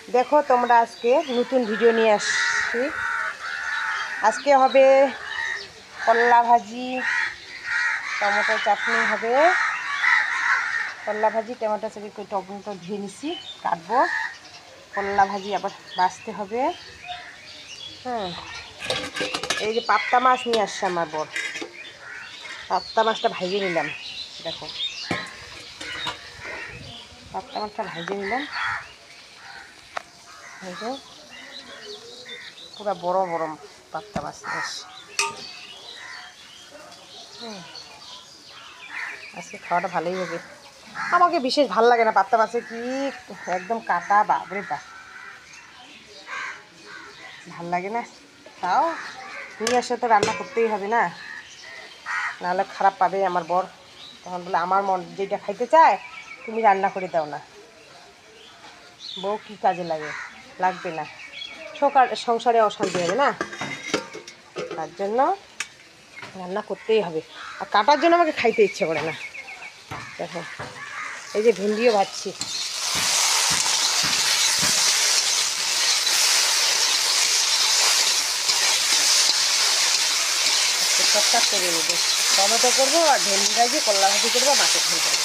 দেখো তোমরা আজকে নতুন ভিডিও নিয়ে আসছি। আজকে হবে করলা ভাজি, টমেটো চাটনি হবে। করলা ভাজি টমেটো চাটনি, টমেটো ধুয়ে নিছি, কাটবো। করলা ভাজি আবার বাছতে হবে। এই যে পাপ্তা মাছ নিয়ে আসছে আমার বর, পাপ্তা মাছটা ভাজে নিলাম। দেখো পাপ্তা মাছটা ভাজে নিলাম, পুরো বড় বড় পাপ্তা মাছ নিয়ে আসছে। আজকে খাওয়াটা ভালোই হবে। আমাকে বিশেষ ভালো লাগে না পাপ্তা মাছে, কি একদম কাটা, বাপরে বাপ, ভাল লাগে না। তাও নিয়ে আসে তো রান্না করতেই হবে না, নাহলে খারাপ পাবে আমার বর। তখন বলে আমার মন যেটা খাইতে চায় তুমি রান্না করে দাও না। বউ কী কাজে লাগবে না, সংসারে অশান্তি হবে না, তার জন্য রান্না করতেই হবে। আর কাটার জন্য আমাকে খাইতে ইচ্ছে করে না। দেখো এই যে ভেন্ডিও ভাজছি, চটচট করে নেবো। টমেটো করবো আর ভেন্ডি ভাজি, করলা ভাজি করবো, মাছের ঝোল করবো।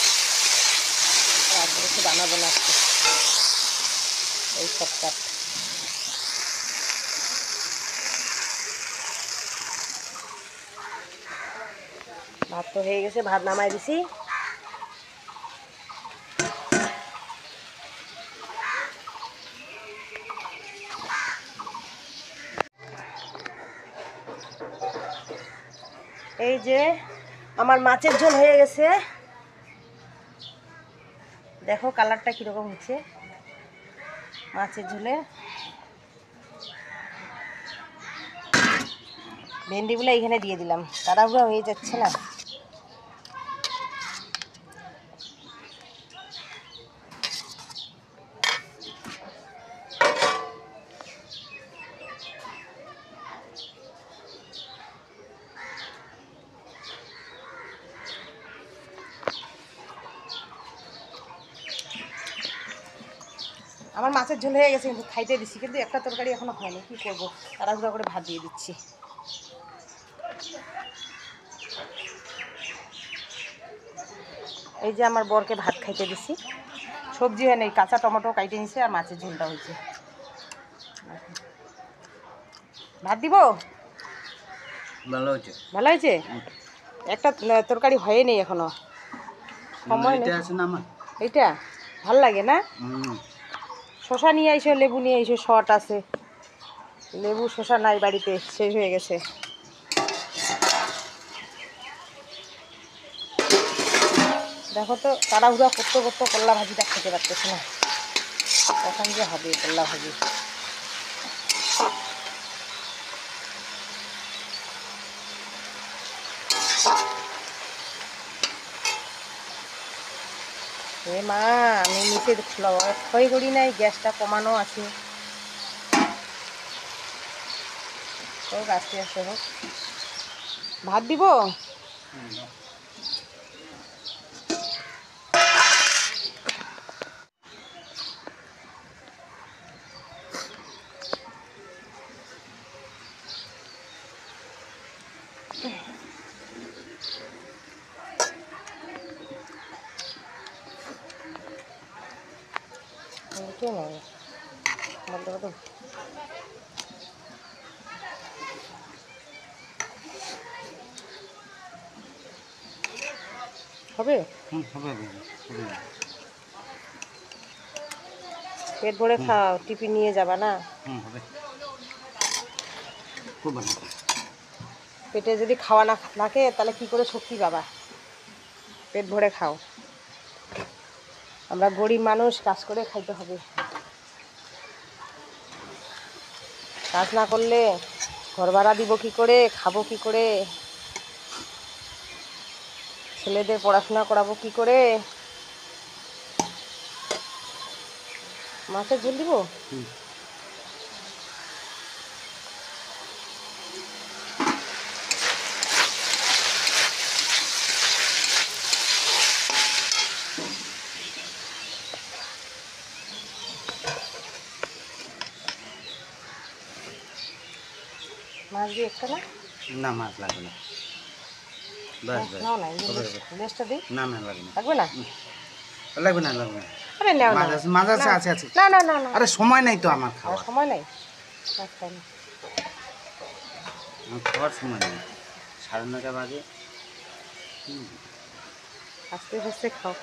আর কিছু বানাবো না আজকে, এই চটচট। ভাত তো হয়ে গেছে, ভাত নামাই দিছি। এই যে আমার মাছের ঝোল হয়ে গেছে, দেখো কালারটা কীরকম হচ্ছে মাছের ঝোলে। ভেন্ডিগুলো এইখানে দিয়ে দিলাম, তাড়াহুড়ো হয়ে যাচ্ছে না। আমার মাছের ঝোল হয়ে গেছে, কিন্তু খাইতে দিচ্ছি, কিন্তু একটা তরকারি এখনো হয়নি। কী করবো, তাড়াহুড়ো করে ভাত দিয়ে দিচ্ছি। এই যে আমার বরকে ভাত খাইতে দিছি, সবজি হয় নেই, কাঁচা টমেটো কাইটে নিছে আর মাছের ঝোলটা হয়েছে। ভাত দিব, ভালো হয়েছে, ভালো হয়েছে। একটা তরকারি হয়ে নেই এখনো, সময় নেই। এইটা ভাল লাগে না। শশা নিয়ে আইসো, লেবু নিয়ে আইসো, শর্ট আছে। লেবু শশা নাই বাড়িতে, শেষ হয়ে গেছে। দেখো তো তাড়াহুড়া করতে করতে করলা ভাজিটা খেতে পারতেছে না, কখন যে হবে করলা ভাজি। এ মা, আমি নিচে ক্ষয় করি নাই, গ্যাসটা কমানো আছে। হোক আস্তে আস্তে হোক। ভাত দিব, হবে। পেট ভরে খাও, টিফিন নিয়ে যাবা না। পেটে যদি খাওয়া না থাকে তাহলে কি করে শক্তি পাবা। পেট ভরে খাও, আমরা গরিব মানুষ, কাজ করে খাইতে হবে। কাজ না করলে ঘর ভাড়া দিব কি করে, খাবো কি করে, ছেলেদের পড়াশোনা করাবো কি করে। মাছের ঝোল দিব। মাছ দিয়ে একটা না না মাছ লাগবে না বাস বাস নাও না হবে, হবে। লেসটা দিই না না লাগবে না লাগবে না লাগবে না লাগবে না আরে নেও না মাছ আছে আছে আছে না না না না আরে সময় নাই তো আমার আর খাওয়ার সময় নাই মাছ খাই না। আমার খাওয়ার সময় নেই 9:30 বাজে আস্তে আস্তে খাও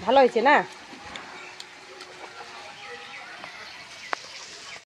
ভালো হয়েছে না